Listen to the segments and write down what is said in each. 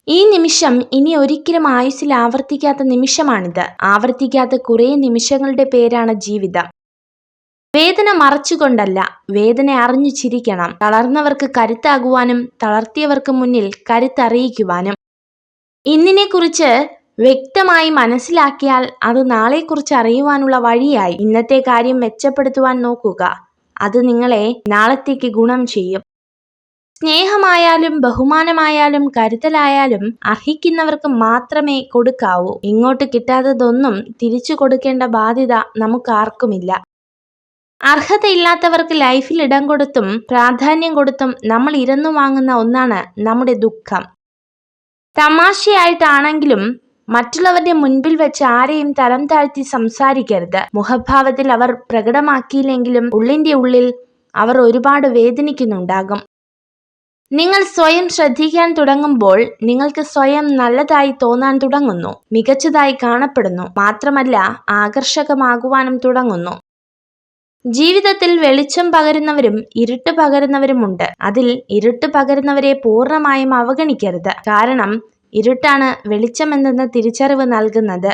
ഈ നിമിഷം ഇനി ഒരിക്കലും ആയുസ്സിൽ ആവർത്തിക്കാത്ത നിമിഷമാണിത്. ആവർത്തിക്കാത്ത കുറേ നിമിഷങ്ങളുടെ പേരാണ് ജീവിതം. വേദന മറച്ചുകൊണ്ടല്ല, വേദന അറിഞ്ഞു ചിരിക്കണം. തളർന്നവർക്ക് കരുത്താകുവാനും തളർത്തിയവർക്ക് മുന്നിൽ കരുത്തറിയിക്കുവാനും. ഇന്നിനെക്കുറിച്ച് വ്യക്തമായി മനസ്സിലാക്കിയാൽ അത് നാളെക്കുറിച്ച് അറിയുവാനുള്ള വഴിയായി. ഇന്നത്തെ കാര്യം മെച്ചപ്പെടുത്തുവാൻ നോക്കുക. അത് നിങ്ങളെ നാളത്തേക്ക് ഗുണം ചെയ്യും. സ്നേഹമായാലും ബഹുമാനമായാലും കരുതലായാലും അർഹിക്കുന്നവർക്ക് മാത്രമേ കൊടുക്കാവൂ. ഇങ്ങോട്ട് കിട്ടാത്തതൊന്നും തിരിച്ചു കൊടുക്കേണ്ട ബാധ്യത നമുക്കാർക്കുമില്ല. അർഹതയില്ലാത്തവർക്ക് ലൈഫിൽ ഇടം കൊടുത്തും പ്രാധാന്യം കൊടുത്തും നമ്മൾ ഇരന്നു വാങ്ങുന്ന ഒന്നാണ് നമ്മുടെ ദുഃഖം. തമാശയായിട്ടാണെങ്കിലും മറ്റുള്ളവരുടെ മുൻപിൽ വെച്ച് ആരെയും തരം താഴ്ത്തി സംസാരിക്കരുത്. മുഖഭാവത്തിൽ അവർ പ്രകടമാക്കിയില്ലെങ്കിലും ഉള്ളിന്റെ ഉള്ളിൽ അവർ ഒരുപാട് വേദനിക്കുന്നുണ്ടാകും. നിങ്ങൾ സ്വയം ശ്രദ്ധിക്കാൻ തുടങ്ങുമ്പോൾ നിങ്ങൾക്ക് സ്വയം നല്ലതായി തോന്നാൻ തുടങ്ങുന്നു, മികച്ചതായി കാണപ്പെടുന്നു, മാത്രമല്ല ആകർഷകമാകുവാനും തുടങ്ങുന്നു. ജീവിതത്തിൽ വെളിച്ചം പകരുന്നവരും ഇരുട്ട് പകരുന്നവരുമുണ്ട്. അതിൽ ഇരുട്ട് പകരുന്നവരെ പൂർണ്ണമായും അവഗണിക്കരുത്. കാരണം ഇരുട്ടാണ് വെളിച്ചമെന്ന തിരിച്ചറിവ് നൽകുന്നത്.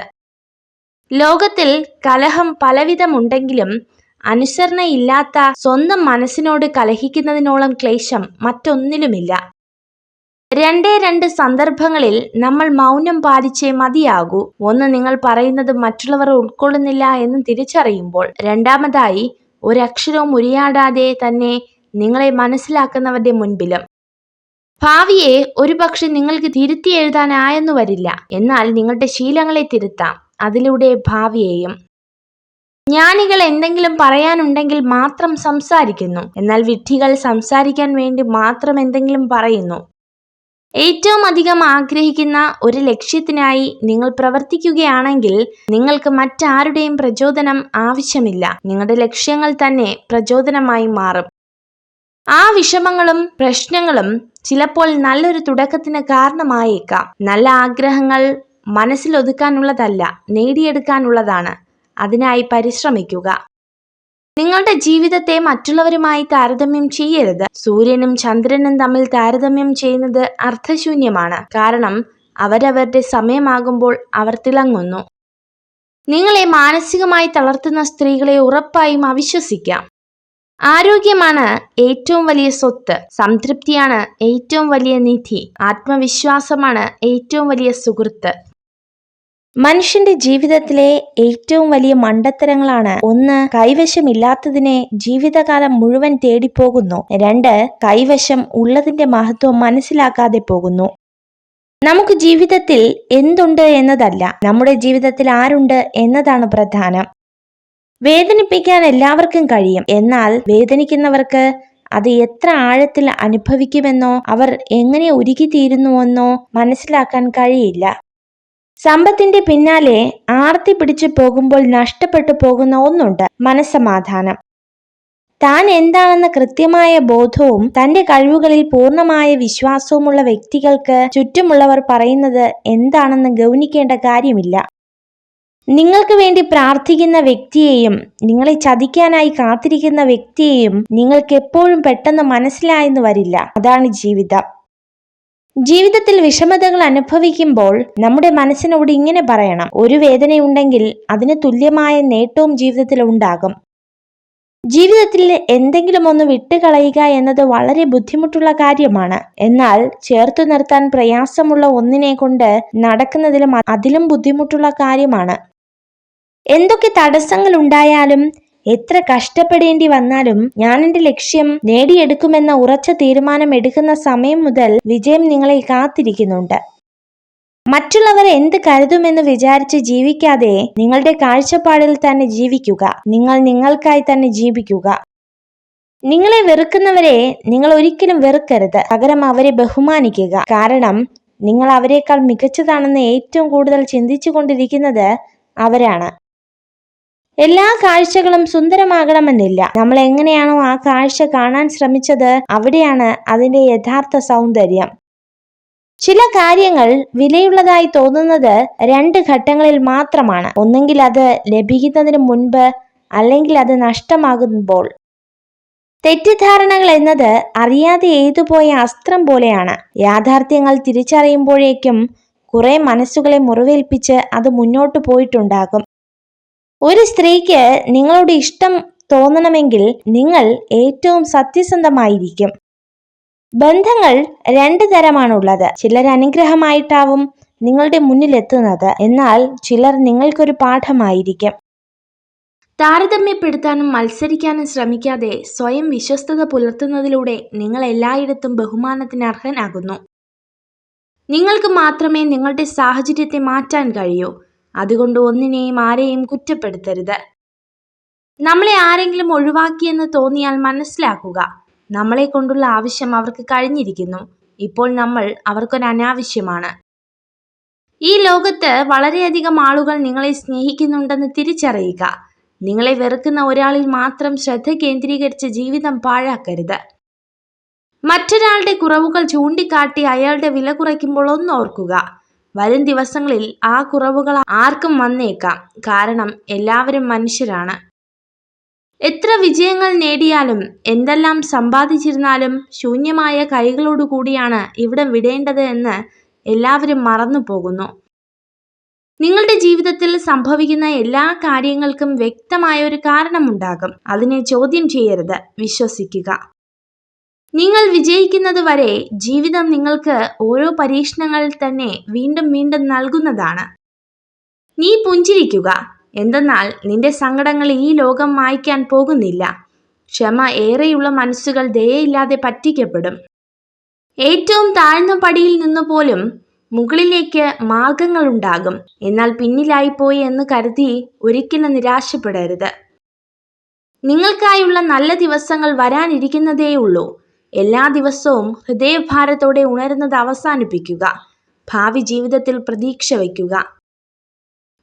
ലോകത്തിൽ കലഹം പലവിധമുണ്ടെങ്കിലും അനുസരണയില്ലാത്ത സ്വന്തം മനസ്സിനോട് കലഹിക്കുന്നതിനോളം ക്ലേശം മറ്റൊന്നിലുമില്ല. രണ്ട് സന്ദർഭങ്ങളിൽ നമ്മൾ മൗനം പാലിച്ചേ മതിയാകൂ. ഒന്ന്, നിങ്ങൾ പറയുന്നത് മറ്റുള്ളവർ ഉൾക്കൊള്ളുന്നില്ല എന്ന് തിരിച്ചറിയുമ്പോൾ. രണ്ടാമതായി, ഒരക്ഷരവും ഉരിയാടാതെ തന്നെ നിങ്ങളെ മനസ്സിലാക്കുന്നവരുടെ മുൻപിലും. ഭാവിയെ ഒരുപക്ഷെ നിങ്ങൾക്ക് തിരുത്തി എഴുതാനായെന്നു വരില്ല, എന്നാൽ നിങ്ങളുടെ ശീലങ്ങളെ തിരുത്താം, അതിലൂടെ ഭാവിയെയും. ജ്ഞാനികൾ എന്തെങ്കിലും പറയാനുണ്ടെങ്കിൽ മാത്രം സംസാരിക്കുന്നു, എന്നാൽ വിഡ്ഢികൾ സംസാരിക്കാൻ വേണ്ടി മാത്രം എന്തെങ്കിലും പറയുന്നു. ഏറ്റവും അധികം ആഗ്രഹിക്കുന്ന ഒരു ലക്ഷ്യത്തിനായി നിങ്ങൾ പ്രവർത്തിക്കുകയാണെങ്കിൽ നിങ്ങൾക്ക് മറ്റാരുടെയും പ്രചോദനം ആവശ്യമില്ല. നിങ്ങളുടെ ലക്ഷ്യങ്ങൾ തന്നെ പ്രചോദനമായി മാറും. ആ വിഷമങ്ങളും പ്രശ്നങ്ങളും ചിലപ്പോൾ നല്ലൊരു തുടക്കത്തിന് കാരണമായേക്കാം. നല്ല ആഗ്രഹങ്ങൾ മനസ്സിൽ ഒതുക്കാനുള്ളതല്ല, നേടിയെടുക്കാനുള്ളതാണ്. അതിനായി പരിശ്രമിക്കുക. നിങ്ങളുടെ ജീവിതത്തെ മറ്റുള്ളവരുമായി താരതമ്യം ചെയ്യരുത്. സൂര്യനും ചന്ദ്രനും തമ്മിൽ താരതമ്യം ചെയ്യുന്നത് അർത്ഥശൂന്യമാണ്. കാരണം അവരവരുടെ സമയമാകുമ്പോൾ അവർ തിളങ്ങുന്നു. നിങ്ങളെ മാനസികമായി തളർത്തുന്ന സ്ത്രീകളെ ഉറപ്പായും അവിശ്വസിക്കാം. ആരോഗ്യമാണ് ഏറ്റവും വലിയ സ്വത്ത്. സംതൃപ്തിയാണ് ഏറ്റവും വലിയ നിധി. ആത്മവിശ്വാസമാണ് ഏറ്റവും വലിയ സുഹൃത്ത്. മനുഷ്യന്റെ ജീവിതത്തിലെ ഏറ്റവും വലിയ മണ്ടത്തരങ്ങളാണ്: 1. കൈവശമില്ലാത്തതിനെ ജീവിതകാലം മുഴുവൻ തേടിപ്പോകുന്നു. 2. കൈവശം ഉള്ളതിന്റെ മഹത്വം മനസ്സിലാക്കാതെ പോകുന്നു. നമുക്ക് ജീവിതത്തിൽ എന്തുണ്ട് എന്നതല്ല, നമ്മുടെ ജീവിതത്തിൽ ആരുണ്ട് എന്നതാണ് പ്രധാനം. വേദനിപ്പിക്കാൻ എല്ലാവർക്കും കഴിയും, എന്നാൽ വേദനിക്കുന്നവർക്ക് അത് എത്ര ആഴത്തിൽ അനുഭവിക്കുമെന്നോ അവർ എങ്ങനെ ഉരുകിത്തീരുന്നുവെന്നോ മനസ്സിലാക്കാൻ കഴിയില്ല. സമ്പത്തിന്റെ പിന്നാലെ ആർത്തി പിടിച്ചു പോകുമ്പോൾ നഷ്ടപ്പെട്ടു പോകുന്ന ഒന്നുണ്ട്: മനസ്സമാധാനം. താൻ എന്താണെന്ന കൃത്യമായ ബോധവും തന്റെ കഴിവുകളിൽ പൂർണ്ണമായ വിശ്വാസവുമുള്ള വ്യക്തികൾക്ക് ചുറ്റുമുള്ളവർ പറയുന്നത് എന്താണെന്ന് ഗൗനിക്കേണ്ട കാര്യമില്ല. നിങ്ങൾക്ക് വേണ്ടി പ്രാർത്ഥിക്കുന്ന വ്യക്തിയെയും നിങ്ങളെ ചതിക്കാനായി കാത്തിരിക്കുന്ന വ്യക്തിയെയും നിങ്ങൾക്ക് എപ്പോഴും പെട്ടെന്ന് മനസ്സിലായെന്ന് വരില്ല. അതാണ് ജീവിതം. ജീവിതത്തിൽ വിഷമതകൾ അനുഭവിക്കുമ്പോൾ നമ്മുടെ മനസ്സിനോട് ഇങ്ങനെ പറയണം: ഒരു വേദനയുണ്ടെങ്കിൽ അതിന് തുല്യമായ നേട്ടവും ജീവിതത്തിൽ ഉണ്ടാകും. ജീവിതത്തിൽ എന്തെങ്കിലും ഒന്ന് വിട്ടുകളയുക എന്നത് വളരെ ബുദ്ധിമുട്ടുള്ള കാര്യമാണ്. എന്നാൽ ചേർത്തു നിർത്താൻ പ്രയാസമുള്ള ഒന്നിനെ കൊണ്ട് നടക്കുന്നതിലും അതിലും ബുദ്ധിമുട്ടുള്ള കാര്യമാണ്. എന്തൊക്കെ തടസ്സങ്ങൾ ഉണ്ടായാലും എത്ര കഷ്ടപ്പെടേണ്ടി വന്നാലും ഞാൻ എന്റെ ലക്ഷ്യം നേടിയെടുക്കുമെന്ന ഉറച്ച തീരുമാനം എടുക്കുന്ന സമയം മുതൽ വിജയം നിങ്ങളെ കാത്തിരിക്കുന്നുണ്ട്. മറ്റുള്ളവർ എന്ത് കരുതുമെന്ന് വിചാരിച്ച് ജീവിക്കാതെ നിങ്ങളുടെ കാഴ്ചപ്പാടിൽ തന്നെ ജീവിക്കുക. നിങ്ങൾ നിങ്ങൾക്കായി തന്നെ ജീവിക്കുക. നിങ്ങളെ വെറുക്കുന്നവരെ നിങ്ങൾ ഒരിക്കലും വെറുക്കരുത്. പകരം അവരെ ബഹുമാനിക്കുക. കാരണം നിങ്ങൾ അവരെക്കാൾ മികച്ചതാണെന്ന് ഏറ്റവും കൂടുതൽ ചിന്തിച്ചു കൊണ്ടിരിക്കുന്നത് അവരാണ്. എല്ലാ കാഴ്ചകളും സുന്ദരമാകണമെന്നില്ല. നമ്മൾ എങ്ങനെയാണോ ആ കാഴ്ച കാണാൻ ശ്രമിച്ചത് അവിടെയാണ് അതിന്റെ യഥാർത്ഥ സൗന്ദര്യം. ചില കാര്യങ്ങൾ വിലയുള്ളതായി തോന്നുന്നത് 2 ഘട്ടങ്ങളിൽ മാത്രമാണ്: ഒന്നെങ്കിൽ അത് ലഭിക്കുന്നതിന് മുൻപ്, അല്ലെങ്കിൽ അത് നഷ്ടമാകുമ്പോൾ. തെറ്റിദ്ധാരണകൾ എന്നത് അറിയാതെ ഏതുപോയ അസ്ത്രം പോലെയാണ്. യാഥാർത്ഥ്യങ്ങൾ തിരിച്ചറിയുമ്പോഴേക്കും കുറെ മനസ്സുകളെ മുറിവേൽപ്പിച്ച് അത് മുന്നോട്ട് പോയിട്ടുണ്ടാകും. ഒരു സ്ത്രീക്ക് നിങ്ങളോട് ഇഷ്ടം തോന്നണമെങ്കിൽ നിങ്ങൾ ഏറ്റവും സത്യസന്ധമായിരിക്കും. ബന്ധങ്ങൾ 2 തരമാണുള്ളത്. ചിലർ അനുഗ്രഹമായിട്ടാവും നിങ്ങളുടെ മുന്നിലെത്തുന്നത്, എന്നാൽ ചിലർ നിങ്ങൾക്കൊരു പാഠമായിരിക്കും. താരതമ്യപ്പെടുത്താനും മത്സരിക്കാനും ശ്രമിക്കാതെ സ്വയം വിശ്വസ്തത പുലർത്തുന്നതിലൂടെ നിങ്ങൾ എല്ലായിടത്തും ബഹുമാനത്തിന് അർഹനാകുന്നു. നിങ്ങൾക്ക് മാത്രമേ നിങ്ങളുടെ സാഹചര്യത്തെ മാറ്റാൻ കഴിയൂ. അതുകൊണ്ട് ഒന്നിനെയും ആരെയും കുറ്റപ്പെടുത്തരുത്. നമ്മളെ ആരെങ്കിലും ഒഴിവാക്കിയെന്ന് തോന്നിയാൽ മനസ്സിലാക്കുക, നമ്മളെ കൊണ്ടുള്ള ആവശ്യം അവർക്ക് കഴിഞ്ഞിരിക്കുന്നു. ഇപ്പോൾ നമ്മൾ അവർക്കൊരു അനാവശ്യമാണ്. ഈ ലോകത്ത് വളരെയധികം ആളുകൾ നിങ്ങളെ സ്നേഹിക്കുന്നുണ്ടെന്ന് തിരിച്ചറിയുക. നിങ്ങളെ വെറുക്കുന്ന ഒരാളിൽ മാത്രം ശ്രദ്ധ കേന്ദ്രീകരിച്ച് ജീവിതം പാഴാക്കരുത്. മറ്റൊരാളുടെ കുറവുകൾ ചൂണ്ടിക്കാട്ടി അയാളുടെ വില കുറയ്ക്കുമ്പോൾ ഒന്നോർക്കുക, വരും ദിവസങ്ങളിൽ ആ കുറവുകൾ ആർക്കും വന്നേക്കാം. കാരണം എല്ലാവരും മനുഷ്യരാണ്. എത്ര വിജയങ്ങൾ നേടിയാലും എന്തെല്ലാം സമ്പാദിച്ചിരുന്നാലും ശൂന്യമായ കൈകളോടുകൂടിയാണ് ഇവിടം വിടേണ്ടത് എന്ന് എല്ലാവരും മറന്നു പോകുന്നു. നിങ്ങളുടെ ജീവിതത്തിൽ സംഭവിക്കുന്ന എല്ലാ കാര്യങ്ങൾക്കും വ്യക്തമായ ഒരു കാരണമുണ്ടാകും. അതിനെ ചോദ്യം ചെയ്യരുത്, വിശ്വസിക്കുക. നിങ്ങൾ വിജയിക്കുന്നത് വരെ ജീവിതം നിങ്ങൾക്ക് ഓരോ പരീക്ഷണങ്ങൾ തന്നെ വീണ്ടും വീണ്ടും നൽകുന്നതാണ്. നീ പുഞ്ചിരിക്കുക, എന്തെന്നാൽ നിന്റെ സങ്കടങ്ങൾ ഈ ലോകം മായ്ക്കാൻ പോകുന്നില്ല. ക്ഷമ ഏറെയുള്ള മനസ്സുകൾ ദയയില്ലാതെ പറ്റിക്കപ്പെടും. ഏറ്റവും താഴ്ന്ന പടിയിൽ നിന്ന് പോലും മുകളിലേക്ക് മാർഗങ്ങളുണ്ടാകും. എന്നാൽ പിന്നിലായിപ്പോയി എന്ന് കരുതി ഒരിക്കലും നിരാശപ്പെടരുത്. നിങ്ങൾക്കായുള്ള നല്ല ദിവസങ്ങൾ വരാനിരിക്കുന്നതേയുള്ളൂ. എല്ലാ ദിവസവും ഹൃദയഭാരത്തോടെ ഉണരുന്നത് അവസാനിപ്പിക്കുക. ഭാവി ജീവിതത്തിൽ പ്രതീക്ഷ വയ്ക്കുക.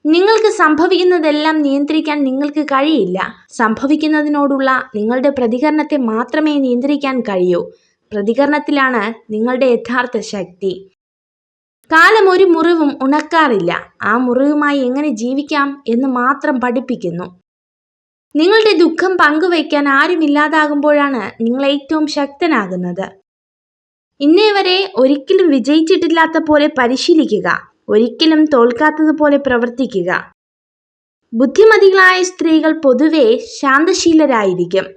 നിങ്ങൾക്ക് സംഭവിക്കുന്നതെല്ലാം നിയന്ത്രിക്കാൻ നിങ്ങൾക്ക് കഴിയില്ല. സംഭവിക്കുന്നതിനോടുള്ള നിങ്ങളുടെ പ്രതികരണത്തെ മാത്രമേ നിയന്ത്രിക്കാൻ കഴിയൂ. പ്രതികരണത്തിലാണ് നിങ്ങളുടെ യഥാർത്ഥ ശക്തി. കാലം ഒരു മുറിവും ഉണക്കാറില്ല. ആ മുറിവുമായി എങ്ങനെ ജീവിക്കാം എന്ന് മാത്രം പഠിപ്പിക്കുന്നു. നിങ്ങളുടെ ദുഃഖം പങ്കുവയ്ക്കാൻ ആരുമില്ലാതാകുമ്പോഴാണ് നിങ്ങൾ ഏറ്റവും ശക്തനാകുന്നത്. ഇന്നേ വരെ ഒരിക്കലും വിജയിച്ചിട്ടില്ലാത്ത പോലെ പരിശീലിക്കുക. ഒരിക്കലും തോൽക്കാത്തതുപോലെ പ്രവർത്തിക്കുക. ബുദ്ധിമതികളായ സ്ത്രീകൾ പൊതുവെ ശാന്തശീലരായിരിക്കും.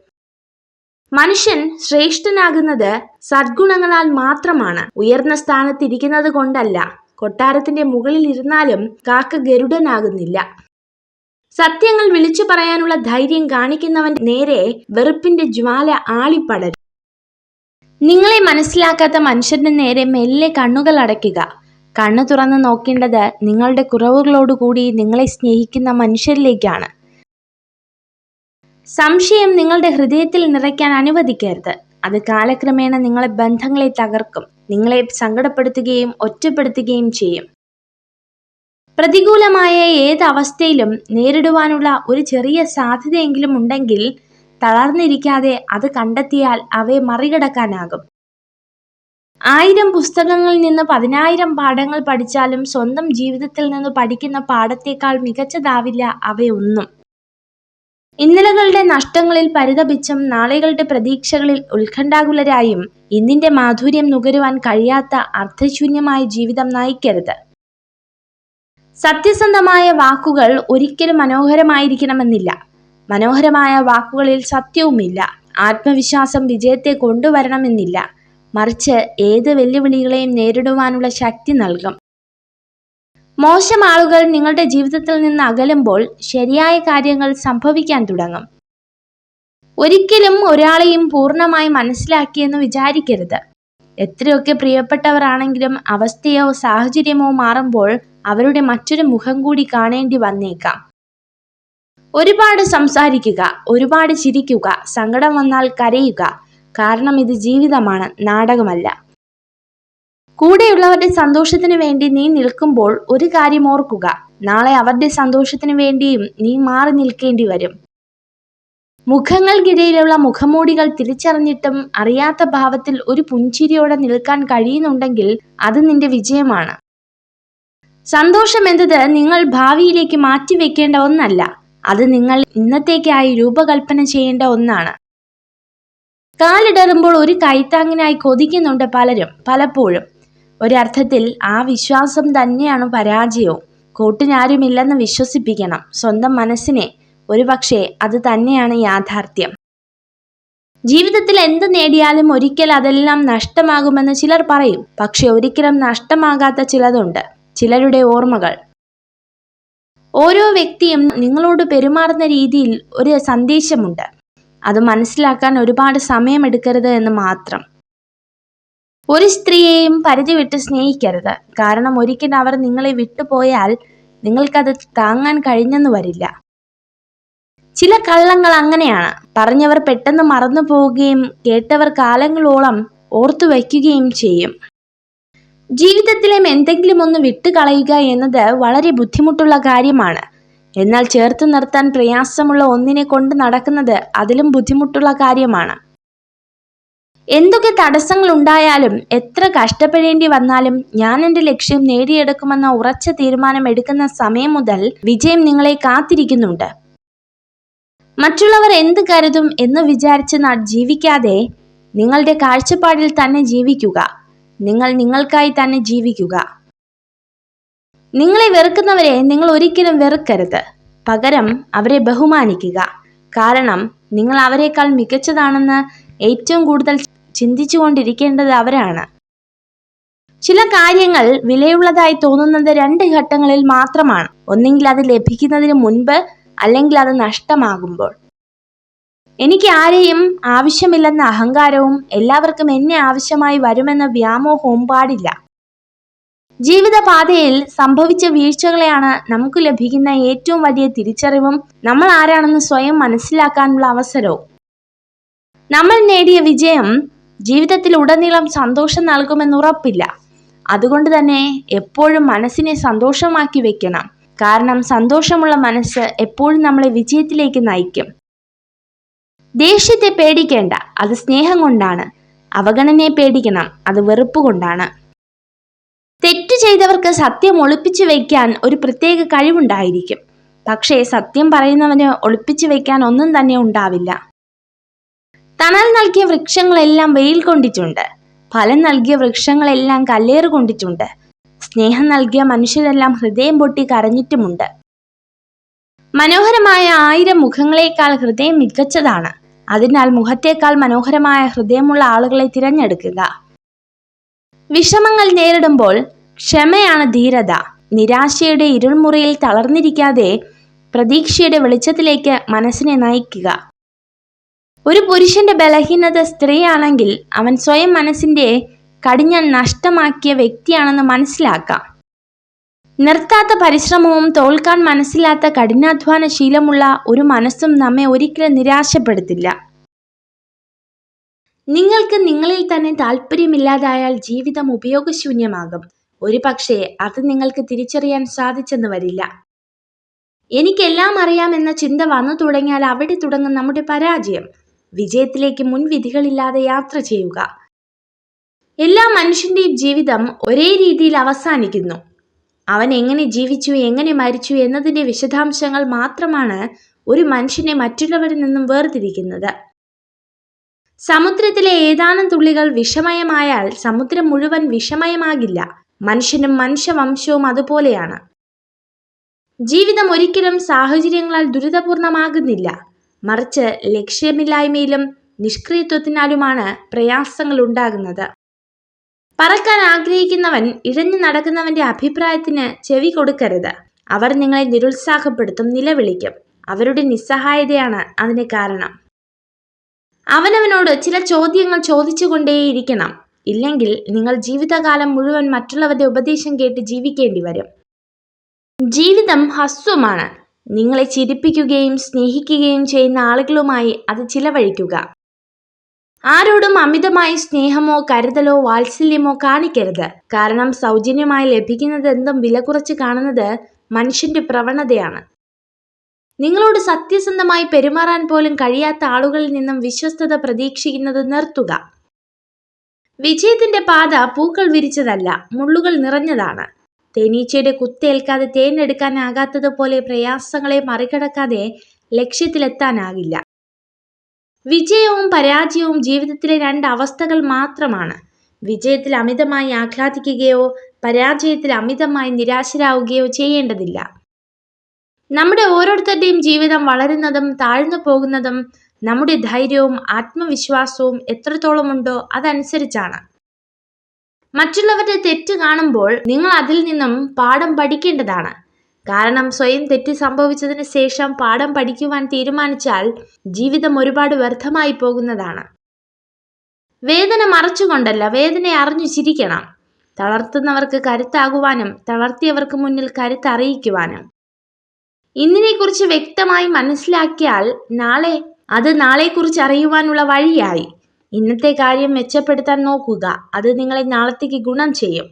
മനുഷ്യൻ ശ്രേഷ്ഠനാകുന്നത് സദ്ഗുണങ്ങളാൽ മാത്രമാണ്. ഉയർന്ന സ്ഥാനത്തിരിക്കുന്നത് കൊണ്ടല്ല. കൊട്ടാരത്തിന്റെ മുകളിൽ ഇരുന്നാലും കാക്ക ഗരുഡനാകുന്നില്ല. സത്യങ്ങൾ വിളിച്ചു പറയാനുള്ള ധൈര്യം കാണിക്കുന്നവൻ നേരെ വെറുപ്പിന്റെ ജ്വാല ആളിപ്പടരും. നിങ്ങളെ മനസ്സിലാക്കാത്ത മനുഷ്യന്റെ നേരെ മെല്ലെ കണ്ണുകൾ അടയ്ക്കുക. കണ്ണു തുറന്ന് നോക്കേണ്ടത് നിങ്ങളുടെ കുറവുകളോടുകൂടി നിങ്ങളെ സ്നേഹിക്കുന്ന മനുഷ്യരിലേക്കാണ്. സംശയം നിങ്ങളുടെ ഹൃദയത്തിൽ നിറയ്ക്കാൻ അനുവദിക്കരുത്. അത് കാലക്രമേണ നിങ്ങളെ ബന്ധങ്ങളെ തകർക്കും. നിങ്ങളെ സങ്കടപ്പെടുത്തുകയും ഒറ്റപ്പെടുത്തുകയും ചെയ്യും. പ്രതികൂലമായ ഏത് അവസ്ഥയിലും നേരിടുവാനുള്ള ഒരു ചെറിയ സാധ്യതയെങ്കിലും ഉണ്ടെങ്കിൽ തളർന്നിരിക്കാതെ അത് കണ്ടെത്തിയാൽ അവയെ മറികടക്കാനാകും. 1000 പുസ്തകങ്ങളിൽ നിന്ന് 10,000 പാഠങ്ങൾ പഠിച്ചാലും സ്വന്തം ജീവിതത്തിൽ നിന്ന് പഠിക്കുന്ന പാഠത്തേക്കാൾ മികച്ചതാവില്ല അവയൊന്നും. ഇന്നലകളുടെ നഷ്ടങ്ങളിൽ പരിതപിച്ചും നാളെകളുടെ പ്രതീക്ഷകളിൽ ഉത്കണ്ഠാകുലരായും ഇന്നിന്റെ മാധുര്യം നുകരുവാൻ കഴിയാത്ത അർത്ഥശൂന്യമായ ജീവിതം നയിക്കരുത്. സത്യസന്ധമായ വാക്കുകൾ ഒരിക്കലും മനോഹരമായിരിക്കണമെന്നില്ല. മനോഹരമായ വാക്കുകളിൽ സത്യവുമില്ല. ആത്മവിശ്വാസം വിജയത്തെ കൊണ്ടുവരണമെന്നില്ല. മറിച്ച് ഏത് വെല്ലുവിളികളെയും നേരിടുവാനുള്ള ശക്തി നൽകും. മോശം ആളുകൾ നിങ്ങളുടെ ജീവിതത്തിൽ നിന്ന് അകലുമ്പോൾ ശരിയായ കാര്യങ്ങൾ സംഭവിക്കാൻ തുടങ്ങും. ഒരിക്കലും ഒരാളെയും പൂർണ്ണമായി മനസ്സിലാക്കിയെന്ന് വിചാരിക്കരുത്. എത്രയൊക്കെ പ്രിയപ്പെട്ടവർ ആണെങ്കിലും അവസ്ഥയോ സാഹചര്യമോ മാറുമ്പോൾ അവരുടെ മറ്റൊരു മുഖം കൂടി കാണേണ്ടി വന്നേക്കാം. ഒരുപാട് സംസാരിക്കുക, ഒരുപാട് ചിരിക്കുക, സങ്കടം വന്നാൽ കരയുക. കാരണം ഇത് ജീവിതമാണ്, നാടകമല്ല. കൂടെയുള്ളവരുടെ സന്തോഷത്തിന് വേണ്ടി നീ നിൽക്കുമ്പോൾ ഒരു കാര്യം ഓർക്കുക, നാളെ അവരുടെ സന്തോഷത്തിന് വേണ്ടിയും നീ മാറി നിൽക്കേണ്ടി വരും. മുഖങ്ങൾക്കിടയിലുള്ള മുഖമൂടികൾ തിരിച്ചറിഞ്ഞിട്ടും അറിയാത്ത ഭാവത്തിൽ ഒരു പുഞ്ചിരിയോടെ നിൽക്കാൻ കഴിയുന്നുണ്ടെങ്കിൽ അത് നിന്റെ വിജയമാണ്. സന്തോഷം എന്നത് നിങ്ങൾ ഭാവിയിലേക്ക് മാറ്റിവെക്കേണ്ട ഒന്നല്ല, അത് നിങ്ങൾ ഇന്നത്തേക്കായി രൂപകൽപ്പന ചെയ്യേണ്ട ഒന്നാണ്. കാലിടറുമ്പോൾ ഒരു കൈത്താങ്ങിനായി കൊതിക്കുന്നുണ്ട് പലരും. പലപ്പോഴും ഒരർത്ഥത്തിൽ ആ വിശ്വാസം തന്നെയാണ് പരാജയവും. കൂട്ടിനാരുമില്ലെന്ന് വിശ്വസിപ്പിക്കണം സ്വന്തം മനസ്സിനെ. ഒരുപക്ഷെ അത് തന്നെയാണ് യാഥാർത്ഥ്യം. ജീവിതത്തിൽ എന്ത് നേടിയാലും ഒരിക്കൽ അതെല്ലാം നഷ്ടമാകുമെന്ന് ചിലർ പറയും. പക്ഷെ ഒരിക്കലും നഷ്ടമാകാത്ത ചിലതുണ്ട്, ചിലരുടെ ഓർമ്മകൾ. ഓരോ വ്യക്തിയും നിങ്ങളോട് പെരുമാറുന്ന രീതിയിൽ ഒരു സന്ദേശമുണ്ട്. അത് മനസ്സിലാക്കാൻ ഒരുപാട് സമയമെടുക്കരുത് എന്ന് മാത്രം. ഒരു സ്ത്രീയെയും പരിധി വിട്ട് സ്നേഹിക്കരുത്. കാരണം ഒരിക്കൽ അവർ നിങ്ങളെ വിട്ടുപോയാൽ നിങ്ങൾക്കത് താങ്ങാൻ കഴിഞ്ഞെന്ന് വരില്ല. ചില കള്ളങ്ങൾ അങ്ങനെയാണ്. പറഞ്ഞവർ പെട്ടെന്ന് മറന്നു പോവുകയും കേട്ടവർ കാലങ്ങളോളം ഓർത്തു വയ്ക്കുകയും ചെയ്യും. ജീവിതത്തിലെ എന്തെങ്കിലും ഒന്ന് വിട്ടുകളയുക എന്നത് വളരെ ബുദ്ധിമുട്ടുള്ള കാര്യമാണ്. എന്നാൽ ചേർത്ത് നിർത്താൻ പ്രയാസമുള്ള ഒന്നിനെ കൊണ്ട് നടക്കുന്നത് അതിലും ബുദ്ധിമുട്ടുള്ള കാര്യമാണ്. എന്തൊക്കെ തടസ്സങ്ങൾ ഉണ്ടായാലും എത്ര കഷ്ടപ്പെടേണ്ടി വന്നാലും ഞാൻ എൻ്റെ ലക്ഷ്യം നേടിയെടുക്കുമെന്ന ഉറച്ച തീരുമാനം എടുക്കുന്ന സമയം മുതൽ വിജയം നിങ്ങളെ കാത്തിരിക്കുന്നുണ്ട്. മറ്റുള്ളവർ എന്ത് കരുതും എന്ന് വിചാരിച്ച് ജീവിക്കാതെ നിങ്ങളുടെ കാഴ്ചപ്പാടിൽ തന്നെ ജീവിക്കുക. നിങ്ങൾ നിങ്ങൾക്കായി തന്നെ ജീവിക്കുക. നിങ്ങളെ വെറുക്കുന്നവരെ നിങ്ങൾ ഒരിക്കലും വെറുക്കരുത്. പകരം അവരെ ബഹുമാനിക്കുക. കാരണം നിങ്ങൾ അവരെക്കാൾ മികച്ചതാണെന്ന് ഏറ്റവും കൂടുതൽ ചിന്തിച്ചുകൊണ്ടിരിക്കേണ്ടത് അവരാണ്. ചില കാര്യങ്ങൾ വിലയുള്ളതായി തോന്നുന്നത് 2 ഘട്ടങ്ങളിൽ മാത്രമാണ്. ഒന്നെങ്കിൽ അത് ലഭിക്കുന്നതിന് മുൻപ്, അല്ലെങ്കിൽ അത് നഷ്ടമാകുമ്പോൾ. എനിക്ക് ആരെയും ആവശ്യമില്ലെന്ന അഹങ്കാരവും എല്ലാവർക്കും എന്നെ ആവശ്യമായി വരുമെന്ന വ്യാമോഹവും പാടില്ല. ജീവിതപാതയിൽ സംഭവിച്ച വീഴ്ചകളെയാണ് നമുക്ക് ലഭിക്കുന്ന ഏറ്റവും വലിയ തിരിച്ചറിവും നമ്മൾ ആരാണെന്ന് സ്വയം മനസ്സിലാക്കാനുള്ള അവസരവും. നമ്മൾ നേടിയ വിജയം ജീവിതത്തിൽ ഉടനീളം സന്തോഷം നൽകുമെന്ന് ഉറപ്പില്ല. അതുകൊണ്ട് തന്നെ എപ്പോഴും മനസ്സിനെ സന്തോഷമാക്കി വെക്കണം. കാരണം സന്തോഷമുള്ള മനസ്സ് എപ്പോഴും നമ്മളെ വിജയത്തിലേക്ക് നയിക്കും. ദേഷ്യത്തെ പേടിക്കേണ്ട, അത് സ്നേഹം കൊണ്ടാണ്. അവഗണനയെ പേടിക്കണം, അത് വെറുപ്പ് കൊണ്ടാണ്. തെറ്റു ചെയ്തവർക്ക് സത്യം ഒളിപ്പിച്ചു വയ്ക്കാൻ ഒരു പ്രത്യേക കഴിവുണ്ടായിരിക്കും. പക്ഷേ സത്യം പറയുന്നവന് ഒളിപ്പിച്ചു വയ്ക്കാൻ ഒന്നും തന്നെ ഉണ്ടാവില്ല. തണൽ നൽകിയ വൃക്ഷങ്ങളെല്ലാം വെയിൽ കൊണ്ടിട്ടുണ്ട്. ഫലം നൽകിയ വൃക്ഷങ്ങളെല്ലാം കല്ലേറ് കൊണ്ടിട്ടുണ്ട്. സ്നേഹം നൽകിയ മനുഷ്യരെല്ലാം ഹൃദയം പൊട്ടി കരഞ്ഞിട്ടുമുണ്ട്. മനോഹരമായ 1000 മുഖങ്ങളെക്കാൾ ഹൃദയം മികച്ചതാണ്. അതിനാൽ മുഖത്തേക്കാൾ മനോഹരമായ ഹൃദയമുള്ള ആളുകളെ തിരഞ്ഞെടുക്കുക. വിഷമങ്ങൾ നേരിടുമ്പോൾ ക്ഷമയാണ് ധീരത. നിരാശയുടെ ഇരുൾമുറിയിൽ തളർന്നിരിക്കാതെ പ്രതീക്ഷയുടെ വെളിച്ചത്തിലേക്ക് മനസ്സിനെ നയിക്കുക. ഒരു പുരുഷന്റെ ബലഹീനത സ്ത്രീയാണെങ്കിൽ അവൻ സ്വയം മനസ്സിന്റെ കടിഞ്ഞാൺ നഷ്ടമാക്കിയ വ്യക്തിയാണെന്ന് മനസ്സിലാക്കാം. നിർത്താത്ത പരിശ്രമവും തോൽക്കാൻ മനസ്സിലാത്ത കഠിനാധ്വാന ശീലമുള്ള ഒരു മനസ്സും നമ്മെ ഒരിക്കലും നിരാശപ്പെടുത്തില്ല. നിങ്ങൾക്ക് നിങ്ങളിൽ തന്നെ താല്പര്യമില്ലാതായാൽ ജീവിതം ഉപയോഗശൂന്യമാകും. ഒരു പക്ഷേ അത് നിങ്ങൾക്ക് തിരിച്ചറിയാൻ സാധിച്ചെന്ന് വരില്ല. എനിക്കെല്ലാം അറിയാമെന്ന ചിന്ത വന്നു തുടങ്ങിയാൽ അവിടെ തുടങ്ങും നമ്മുടെ പരാജയം. വിജയത്തിലേക്ക് മുൻവിധികളില്ലാതെ യാത്ര ചെയ്യുക. എല്ലാ മനുഷ്യന്റെയും ജീവിതം ഒരേ രീതിയിൽ അവസാനിക്കുന്നു. അവൻ എങ്ങനെ ജീവിച്ചു, എങ്ങനെ മരിച്ചു എന്നതിൻ്റെ വിശദാംശങ്ങൾ മാത്രമാണ് ഒരു മനുഷ്യനെ മറ്റുള്ളവരിൽ നിന്നും വേർതിരിക്കുന്നത്. സമുദ്രത്തിലെ ഏതാനും തുള്ളികൾ വിഷമയമായാൽ സമുദ്രം മുഴുവൻ വിഷമയമാകില്ല. മനുഷ്യനും മനുഷ്യവംശവും അതുപോലെയാണ്. ജീവിതം ഒരിക്കലും സാഹചര്യങ്ങളാൽ ദുരിതപൂർണമാകുന്നില്ല. മറിച്ച് ലക്ഷ്യമില്ലായ്മയിലും നിഷ്ക്രിയത്വത്തിനാലുമാണ് പ്രയാസങ്ങൾ ഉണ്ടാകുന്നത്. പറക്കാൻ ആഗ്രഹിക്കുന്നവൻ ഇഴഞ്ഞു നടക്കുന്നവന്റെ അഭിപ്രായത്തിന് ചെവി കൊടുക്കരുത്. അവർ നിങ്ങളെ നിരുത്സാഹപ്പെടുത്തും, നിലവിളിക്കും. അവരുടെ നിസ്സഹായതയാണ് അതിന് കാരണം. അവനവനോട് ചില ചോദ്യങ്ങൾ ചോദിച്ചുകൊണ്ടേയിരിക്കണം. ഇല്ലെങ്കിൽ നിങ്ങൾ ജീവിതകാലം മുഴുവൻ മറ്റുള്ളവരുടെ ഉപദേശം കേട്ട് ജീവിക്കേണ്ടി വരും. ജീവിതം ഹ്രസ്വമാണ്. നിങ്ങളെ ചിരിപ്പിക്കുകയും സ്നേഹിക്കുകയും ചെയ്യുന്ന ആളുകളുമായി അത് ചിലവഴിക്കുക. ആരോടും അമിതമായി സ്നേഹമോ കരുതലോ വാത്സല്യമോ കാണിക്കരുത്. കാരണം സൗജന്യമായി ലഭിക്കുന്നതെന്തും വില കുറച്ച് കാണുന്നത് മനുഷ്യന്റെ പ്രവണതയാണ്. നിങ്ങളോട് സത്യസന്ധമായി പെരുമാറാൻ പോലും കഴിയാത്ത ആളുകളിൽ നിന്നും വിശ്വസ്തത പ്രതീക്ഷിക്കുന്നത് നിർത്തുക. വിജയത്തിന്റെ പാത പൂക്കൾ വിരിച്ചതല്ല, മുള്ളുകൾ നിറഞ്ഞതാണ്. തേനീച്ചയുടെ കുത്തേൽക്കാതെ തേനെടുക്കാനാകാത്തതുപോലെ പ്രയാസങ്ങളെ മറികടക്കാതെ ലക്ഷ്യത്തിലെത്താനാകില്ല. വിജയവും പരാജയവും ജീവിതത്തിലെ രണ്ട് അവസ്ഥകൾ മാത്രമാണ്. വിജയത്തിൽ അമിതമായി ആഹ്ലാദിക്കുകയോ പരാജയത്തിൽ അമിതമായി നിരാശരാകുകയോ ചെയ്യേണ്ടതില്ല. നമ്മുടെ ഓരോരുത്തരുടെയും ജീവിതം വളരുന്നതും താഴ്ന്നു പോകുന്നതും നമ്മുടെ ധൈര്യവും ആത്മവിശ്വാസവും എത്രത്തോളമുണ്ടോ അതനുസരിച്ചാണ്. മറ്റുള്ളവരുടെ തെറ്റ് കാണുമ്പോൾ നിങ്ങൾ അതിൽ നിന്നും പാഠം പഠിക്കേണ്ടതാണ്. കാരണം സ്വയം തെറ്റ് സംഭവിച്ചതിന് ശേഷം പാഠം പഠിക്കുവാൻ തീരുമാനിച്ചാൽ ജീവിതം ഒരുപാട് വ്യർത്ഥമായി പോകുന്നതാണ്. വേദന മറച്ചുകൊണ്ടല്ല, വേദനയെ അറിഞ്ഞു ചിരിക്കണം. തളർത്തുന്നവർക്ക് കരുത്താകുവാനും തളർത്തിയവർക്ക് മുന്നിൽ കരുത്തറിയിക്കുവാനും. ഇന്നിനെക്കുറിച്ച് വ്യക്തമായി മനസ്സിലാക്കിയാൽ അത് നാളെക്കുറിച്ച് അറിയുവാനുള്ള വഴിയായി. ഇന്നത്തെ കാര്യം മെച്ചപ്പെടുത്താൻ നോക്കുക, അത് നിങ്ങളെ നാളത്തേക്ക് ഗുണം ചെയ്യും.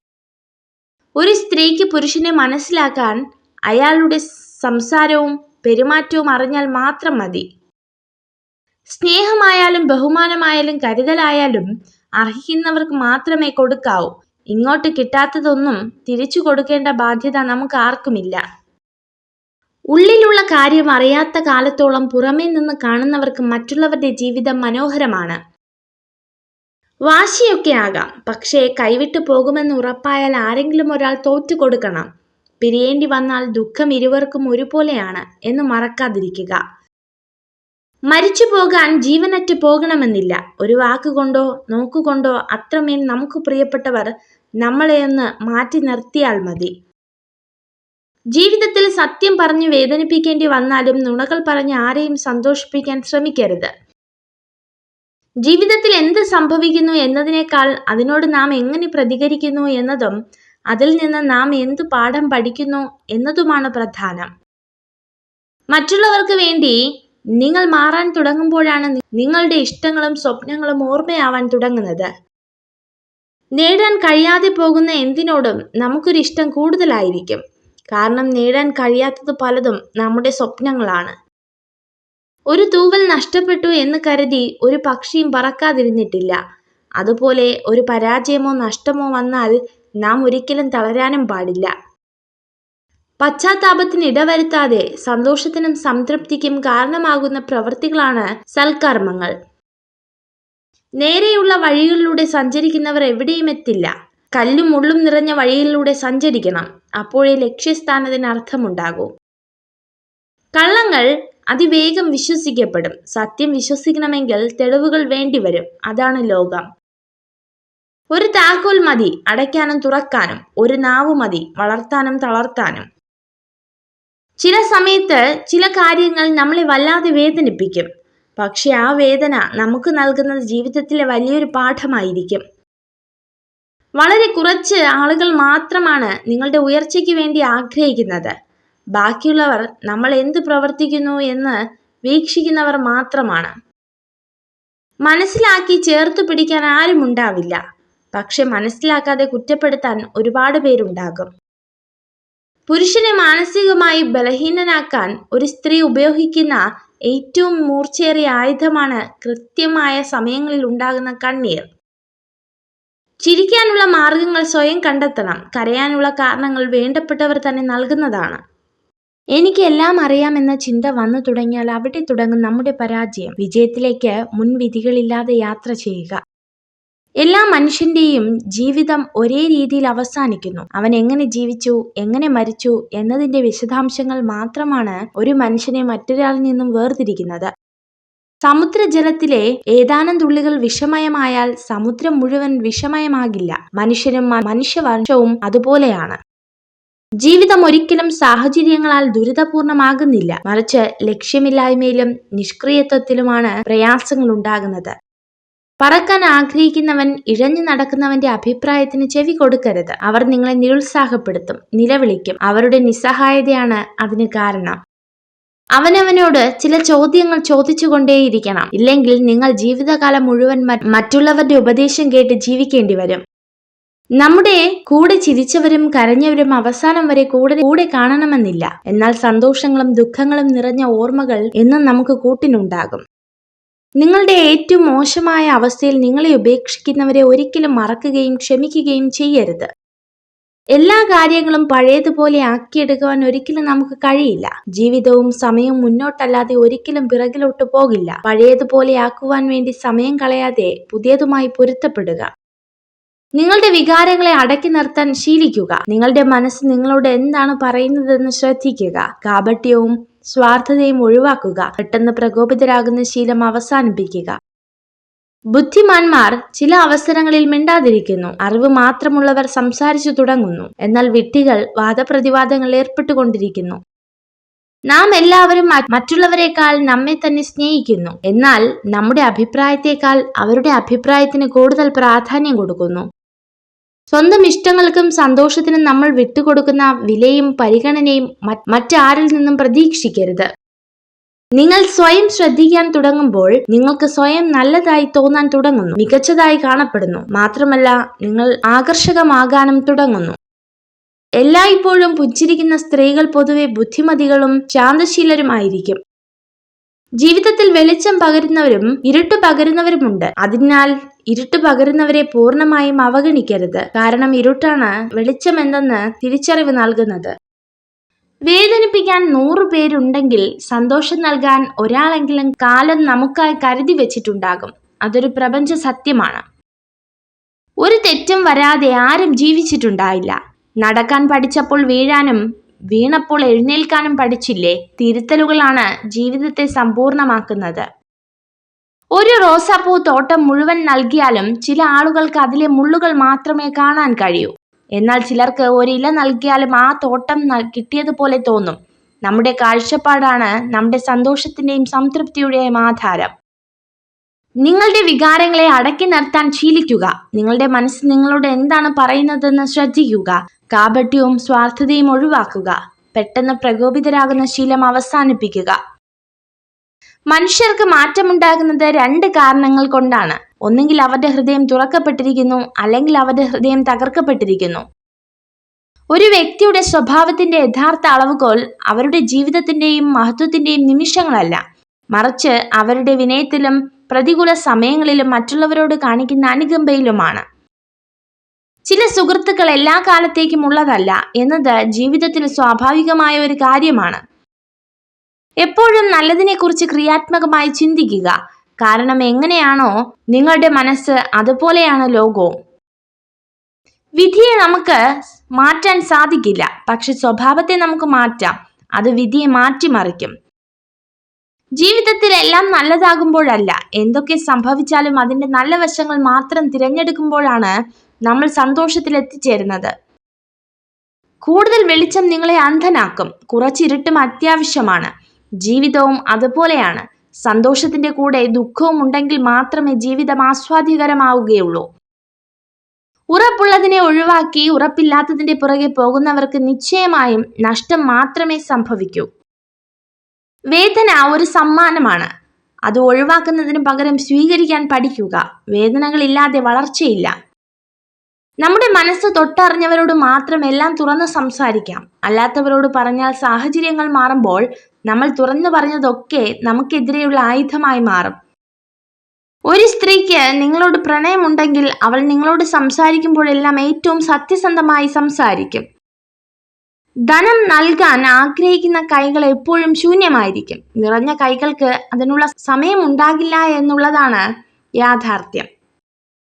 ഒരു സ്ത്രീക്ക് പുരുഷനെ മനസ്സിലാക്കാൻ അയാളുടെ സംസാരവും പെരുമാറ്റവും അറിഞ്ഞാൽ മാത്രം മതി. സ്നേഹമായാലും ബഹുമാനമായാലും കരുതലായാലും അർഹിക്കുന്നവർക്ക് മാത്രമേ കൊടുക്കാവൂ. ഇങ്ങോട്ട് കിട്ടാത്തതൊന്നും തിരിച്ചു കൊടുക്കേണ്ട ബാധ്യത നമുക്ക് ആർക്കുമില്ല. ഉള്ളിലുള്ള കാര്യം അറിയാത്ത കാലത്തോളം പുറമേ നിന്ന് കാണുന്നവർക്ക് മറ്റുള്ളവരുടെ ജീവിതം മനോഹരമാണ്. വാശിയൊക്കെ ആകാം, പക്ഷേ കൈവിട്ടു പോകുമെന്ന് ഉറപ്പായാൽ ആരെങ്കിലും ഒരാൾ തോറ്റു കൊടുക്കണം. പിരിയേണ്ടി വന്നാൽ ദുഃഖം ഇരുവർക്കും ഒരുപോലെയാണ് എന്ന് മറക്കാതിരിക്കുക. മരിച്ചു പോകാൻ ജീവനറ്റ് പോകണമെന്നില്ല. ഒരു വാക്കുകൊണ്ടോ നോക്കുകൊണ്ടോ അത്രമേൽ നമുക്ക് പ്രിയപ്പെട്ടവർ നമ്മളെയൊന്ന് മാറ്റി നിർത്തിയാൽ മതി. ജീവിതത്തിൽ സത്യം പറഞ്ഞു വേദനിപ്പിക്കേണ്ടി വന്നാലും നുണകൾ പറഞ്ഞ് ആരെയും സന്തോഷിപ്പിക്കാൻ ശ്രമിക്കരുത്. ജീവിതത്തിൽ എന്ത് സംഭവിക്കുന്നു എന്നതിനേക്കാൾ അതിനോട് നാം എങ്ങനെ പ്രതികരിക്കുന്നു എന്നതും അതിൽ നിന്ന് നാം എന്ത് പാഠം പഠിക്കുന്നു എന്നതുമാണ് പ്രധാനം. മറ്റുള്ളവർക്ക് വേണ്ടി നിങ്ങൾ മാറാൻ തുടങ്ങുമ്പോഴാണ് നിങ്ങളുടെ ഇഷ്ടങ്ങളും സ്വപ്നങ്ങളും ഓർമ്മയാവാൻ തുടങ്ങുന്നത്. നേടാൻ കഴിയാതെ പോകുന്ന എന്തിനോടും നമുക്കൊരു ഇഷ്ടം കൂടുതലായിരിക്കും. കാരണം നേടാൻ കഴിയാത്തത് പലതും നമ്മുടെ സ്വപ്നങ്ങളാണ്. ഒരു തൂവൽ നഷ്ടപ്പെട്ടു എന്ന് കരുതി ഒരു പക്ഷിയും പറക്കാതിരുന്നിട്ടില്ല. അതുപോലെ ഒരു പരാജയമോ നഷ്ടമോ വന്നാൽ നാം ഒരിക്കലും തളരാനും പാടില്ല. പശ്ചാത്താപത്തിന് ഇടവരുത്താതെ സന്തോഷത്തിനും സംതൃപ്തിക്കും കാരണമാകുന്ന പ്രവൃത്തികളാണ് സൽക്കർമ്മങ്ങൾ. നേരെയുള്ള വഴികളിലൂടെ സഞ്ചരിക്കുന്നവർ എവിടെയും എത്തില്ല. കല്ലും മുള്ളും നിറഞ്ഞ വഴികളിലൂടെ സഞ്ചരിക്കണം. അപ്പോഴേ ലക്ഷ്യസ്ഥാനത്തിന് അർത്ഥമുണ്ടാകൂ. കള്ളങ്ങൾ അതിവേഗം വിശ്വസിക്കപ്പെടും. സത്യം വിശ്വസിക്കണമെങ്കിൽ തെളിവുകൾ വേണ്ടിവരും. അതാണ് ലോകം. ഒരു താക്കോൽ മതി അടയ്ക്കാനും തുറക്കാനും. ഒരു നാവ് മതി വളർത്താനും തളർത്താനും. ചില സമയത്ത് ചില കാര്യങ്ങൾ നമ്മളെ വല്ലാതെ വേദനിപ്പിക്കും. പക്ഷെ ആ വേദന നമുക്ക് നൽകുന്നത് ജീവിതത്തിലെ വലിയൊരു പാഠമായിരിക്കും. വളരെ കുറച്ച് ആളുകൾ മാത്രമാണ് നിങ്ങളുടെ ഉയർച്ചയ്ക്ക് വേണ്ടി ആഗ്രഹിക്കുന്നത്. ബാക്കിയുള്ളവർ നമ്മൾ എന്ത് പ്രവർത്തിക്കുന്നു എന്ന് വീക്ഷിക്കുന്നവർ മാത്രമാണ്. മനസ്സിലാക്കി ചേർത്ത് പിടിക്കാൻ ആരും ഉണ്ടാവില്ല. പക്ഷെ മനസ്സിലാക്കാതെ കുറ്റപ്പെടുത്താൻ ഒരുപാട് പേരുണ്ടാകും. പുരുഷനെ മാനസികമായി ബലഹീനനാക്കാൻ ഒരു സ്ത്രീ ഉപയോഗിക്കുന്ന ഏറ്റവും മൂർച്ചയേറിയ ആയുധമാണ് കൃത്യമായ സമയങ്ങളിൽ ഉണ്ടാകുന്ന കണ്ണീർ. ചിരിക്കാനുള്ള മാർഗങ്ങൾ സ്വയം കണ്ടെത്തണം. കരയാനുള്ള കാരണങ്ങൾ വേണ്ടപ്പെട്ടവർ തന്നെ നൽകുന്നതാണ്. എനിക്ക് എല്ലാം അറിയാമെന്ന ചിന്ത വന്നു തുടങ്ങിയാൽ അവിടെ തുടങ്ങും നമ്മുടെ പരാജയം. വിജയത്തിലേക്ക് മുൻവിധികളില്ലാതെ യാത്ര ചെയ്യുക. എല്ലാ മനുഷ്യന്റെയും ജീവിതം ഒരേ രീതിയിൽ അവസാനിക്കുന്നു. അവൻ എങ്ങനെ ജീവിച്ചു, എങ്ങനെ മരിച്ചു എന്നതിന്റെ വിശദാംശങ്ങൾ മാത്രമാണ് ഒരു മനുഷ്യനെ മറ്റൊരാളിൽ നിന്നും വേർതിരിക്കുന്നത്. സമുദ്രജലത്തിലെ ഏതാനും തുള്ളികൾ വിഷമയമായാൽ സമുദ്രം മുഴുവൻ വിഷമയമാകില്ല. മനുഷ്യനും മനുഷ്യവംശവും അതുപോലെയാണ്. ജീവിതം ഒരിക്കലും സാഹചര്യങ്ങളാൽ ദുരിതപൂർണമാകുന്നില്ല. മറിച്ച് ലക്ഷ്യമില്ലായ്മയിലും നിഷ്ക്രിയത്വത്തിലുമാണ് പ്രയാസങ്ങൾ ഉണ്ടാകുന്നത്. പറക്കാൻ ആഗ്രഹിക്കുന്നവൻ ഇഴഞ്ഞു നടക്കുന്നവന്റെ അഭിപ്രായത്തിന് ചെവി കൊടുക്കരുത്. അവർ നിങ്ങളെ നിരുത്സാഹപ്പെടുത്തും, നിലവിളിക്കും. അവരുടെ നിസ്സഹായതയാണ് അതിന് കാരണം. അവനവനോട് ചില ചോദ്യങ്ങൾ ചോദിച്ചുകൊണ്ടേയിരിക്കണം. ഇല്ലെങ്കിൽ നിങ്ങൾ ജീവിതകാലം മുഴുവൻ മറ്റുള്ളവരുടെ ഉപദേശം കേട്ട് ജീവിക്കേണ്ടി വരും. നമ്മുടെ കൂടെ ചിരിച്ചവരും കരഞ്ഞവരും അവസാനം വരെ കൂടെ കാണണമെന്നില്ല. എന്നാൽ സന്തോഷങ്ങളും ദുഃഖങ്ങളും നിറഞ്ഞ ഓർമ്മകൾ എന്നും നമുക്ക് കൂട്ടിനുണ്ടാകും. നിങ്ങളുടെ ഏറ്റവും മോശമായ അവസ്ഥയിൽ നിങ്ങളെ ഉപേക്ഷിക്കുന്നവരെ ഒരിക്കലും മറക്കുകയും ക്ഷമിക്കുകയും ചെയ്യരുത്. എല്ലാ കാര്യങ്ങളും പഴയതുപോലെ ആക്കിയെടുക്കുവാൻ ഒരിക്കലും നമുക്ക് കഴിയില്ല. ജീവിതവും സമയവും മുന്നോട്ടല്ലാതെ ഒരിക്കലും പിറകിലോട്ട് പോകില്ല. പഴയതുപോലെ ആക്കുവാൻ വേണ്ടി സമയം കളയാതെ പുതിയതുമായി പൊരുത്തപ്പെടുക. നിങ്ങളുടെ വികാരങ്ങളെ അടക്കി നിർത്താൻ ശീലിക്കുക. നിങ്ങളുടെ മനസ്സ് നിങ്ങളോട് എന്താണ് പറയുന്നതെന്ന് ശ്രദ്ധിക്കുക. കാപട്യവും സ്വാർത്ഥതയും ഒഴിവാക്കുക. പെട്ടെന്ന് പ്രകോപിതരാകുന്ന ശീലം അവസാനിപ്പിക്കുക. ബുദ്ധിമാന്മാർ ചില അവസരങ്ങളിൽ മിണ്ടാതിരിക്കുന്നു. അറിവ് മാത്രമുള്ളവർ സംസാരിച്ചു തുടങ്ങുന്നു. എന്നാൽ വിഡ്ഢികൾ വാദപ്രതിവാദങ്ങളിൽ ഏർപ്പെട്ടുകൊണ്ടിരിക്കുന്നു. നാം എല്ലാവരും മറ്റുള്ളവരെക്കാൾ നമ്മെ തന്നെ സ്നേഹിക്കുന്നു. എന്നാൽ നമ്മുടെ അഭിപ്രായത്തെക്കാൾ അവരുടെ അഭിപ്രായത്തിന് കൂടുതൽ പ്രാധാന്യം കൊടുക്കുന്നു. സ്വന്തം ഇഷ്ടങ്ങൾക്കും സന്തോഷത്തിനും നമ്മൾ വിട്ടുകൊടുക്കുന്ന വിലയും പരിഗണനയും മറ്റാരിൽ നിന്നും പ്രതീക്ഷിക്കരുത്. നിങ്ങൾ സ്വയം ശ്രദ്ധിക്കാൻ തുടങ്ങുമ്പോൾ നിങ്ങൾക്ക് സ്വയം നല്ലതായി തോന്നാൻ തുടങ്ങുന്നു, മികച്ചതായി കാണപ്പെടുന്നു. മാത്രമല്ല, നിങ്ങൾ ആകർഷകമാകാനും തുടങ്ങുന്നു. എല്ലായ്പ്പോഴും പുഞ്ചിരിക്കുന്ന സ്ത്രീകൾ പൊതുവെ ബുദ്ധിമതികളും ശാന്തശീലരുമായിരിക്കും. ജീവിതത്തിൽ വെളിച്ചം പകരുന്നവരും ഇരുട്ട് പകരുന്നവരുമുണ്ട്. അതിനാൽ ഇരുട്ട് പകരുന്നവരെ പൂർണ്ണമായും അവഗണിക്കരുത്. കാരണം ഇരുട്ടാണ് വെളിച്ചം എന്തെന്ന് തിരിച്ചറിവ് നൽകുന്നത്. വേദനിപ്പിക്കാൻ 100 പേരുണ്ടെങ്കിൽ സന്തോഷം നൽകാൻ ഒരാളെങ്കിലും കാലം നമുക്കായി കരുതി വെച്ചിട്ടുണ്ടാകും. അതൊരു പ്രപഞ്ച സത്യമാണ്. ഒരു തെറ്റും വരാതെ ആരും ജീവിച്ചിട്ടുണ്ടായില്ല. നടക്കാൻ പഠിച്ചപ്പോൾ വീഴാനും വീണപ്പോൾ എഴുന്നേൽക്കാനും പഠിച്ചില്ലേ? തിരുത്തലുകളാണ് ജീവിതത്തെ സമ്പൂർണമാക്കുന്നത്. ഒരു റോസാപ്പൂ തോട്ടം മുഴുവൻ നൽകിയാലും ചില ആളുകൾക്ക് അതിലെ മുള്ളുകൾ മാത്രമേ കാണാൻ കഴിയൂ. എന്നാൽ ചിലർക്ക് ഒരില നൽകിയാലും ആ തോട്ടം കിട്ടിയതുപോലെ തോന്നും. നമ്മുടെ കാഴ്ചപ്പാടാണ് നമ്മുടെ സന്തോഷത്തിന്റെയും സംതൃപ്തിയുടെയും ആധാരം. നിങ്ങളുടെ വികാരങ്ങളെ അടക്കി നിർത്താൻ ശീലിക്കുക. നിങ്ങളുടെ മനസ്സ് നിങ്ങളോട് എന്താണ് പറയുന്നതെന്ന് ശ്രദ്ധിക്കുക. കാപട്യവും സ്വാർത്ഥതയും ഒഴിവാക്കുക. പെട്ടെന്ന് പ്രകോപിതരാകുന്ന ശീലം അവസാനിപ്പിക്കുക. മനുഷ്യർക്ക് മാറ്റമുണ്ടാകുന്നത് 2 കാരണങ്ങൾ കൊണ്ടാണ്. ഒന്നുകിൽ അവരുടെ ഹൃദയം തുറക്കപ്പെട്ടിരിക്കുന്നു, അല്ലെങ്കിൽ അവരുടെ ഹൃദയം തകർക്കപ്പെട്ടിരിക്കുന്നു. ഒരു വ്യക്തിയുടെ സ്വഭാവത്തിന്റെ യഥാർത്ഥ അളവുകോൽ അവരുടെ ജീവിതത്തിന്റെയും മഹത്വത്തിന്റെയും നിമിഷങ്ങളല്ല, മറിച്ച് അവരുടെ വിനയത്തിലും പ്രതികൂല സമയങ്ങളിലും മറ്റുള്ളവരോട് കാണിക്കുന്ന അനുകമ്പയിലുമാണ്. ചില സുഹൃത്തുക്കൾ എല്ലാ കാലത്തേക്കും ഉള്ളതല്ല എന്നത് ജീവിതത്തിൽ സ്വാഭാവികമായ ഒരു കാര്യമാണ്. എപ്പോഴും നല്ലതിനെക്കുറിച്ച് ക്രിയാത്മകമായി ചിന്തിക്കുക. കാരണം എങ്ങനെയാണോ നിങ്ങളുടെ മനസ്സ്, അതുപോലെയാണ് ലോകവും. വിധിയെ നമുക്ക് മാറ്റാൻ സാധിക്കില്ല, പക്ഷെ സ്വഭാവത്തെ നമുക്ക് മാറ്റാം. അത് വിധിയെ മാറ്റിമറിക്കും. ജീവിതത്തിൽ എല്ലാം നല്ലതാകുമ്പോഴല്ല, എന്തൊക്കെ സംഭവിച്ചാലും അതിന്റെ നല്ല വശങ്ങൾ മാത്രം തിരഞ്ഞെടുക്കുമ്പോഴാണ് നമ്മൾ സന്തോഷത്തിൽ എത്തിച്ചേരുന്നത്. കൂടുതൽ വെളിച്ചം നിങ്ങളെ അന്ധനാക്കും. കുറച്ചിരുട്ടും അത്യാവശ്യമാണ്. ജീവിതവും അതുപോലെയാണ്. സന്തോഷത്തിന്റെ കൂടെ ദുഃഖവും ഉണ്ടെങ്കിൽ മാത്രമേ ജീവിതം ആസ്വാദ്യകരമാവുകയുള്ളൂ. ഉറപ്പുള്ളതിനെ ഒഴിവാക്കി ഉറപ്പില്ലാത്തതിന്റെ പുറകെ പോകുന്നവർക്ക് നിശ്ചയമായും നഷ്ടം മാത്രമേ സംഭവിക്കൂ. വേദന ഒരു സമ്മാനമാണ്. അത് ഒഴിവാക്കുന്നതിന് പകരം സ്വീകരിക്കാൻ പഠിക്കുക. വേദനകളില്ലാതെ വളർച്ചയില്ല. നമ്മുടെ മനസ്സ് തൊട്ടറിഞ്ഞവരോട് മാത്രം എല്ലാം തുറന്ന് സംസാരിക്കാം. അല്ലാത്തവരോട് പറഞ്ഞാൽ സാഹചര്യങ്ങൾ മാറുമ്പോൾ നമ്മൾ തുറന്നു പറഞ്ഞതൊക്കെ നമുക്കെതിരെയുള്ള ആയുധമായി മാറും. ഒരു സ്ത്രീക്ക് നിങ്ങളോട് പ്രണയമുണ്ടെങ്കിൽ അവൾ നിങ്ങളോട് സംസാരിക്കുമ്പോഴെല്ലാം ഏറ്റവും സത്യസന്ധമായി സംസാരിക്കും. ധനം നൽകാൻ ആഗ്രഹിക്കുന്ന കൈകൾ എപ്പോഴും ശൂന്യമായിരിക്കും. നിറഞ്ഞ കൈകൾക്ക് അതിനുള്ള സമയം ഉണ്ടാകില്ല എന്നുള്ളതാണ് യാഥാർത്ഥ്യം.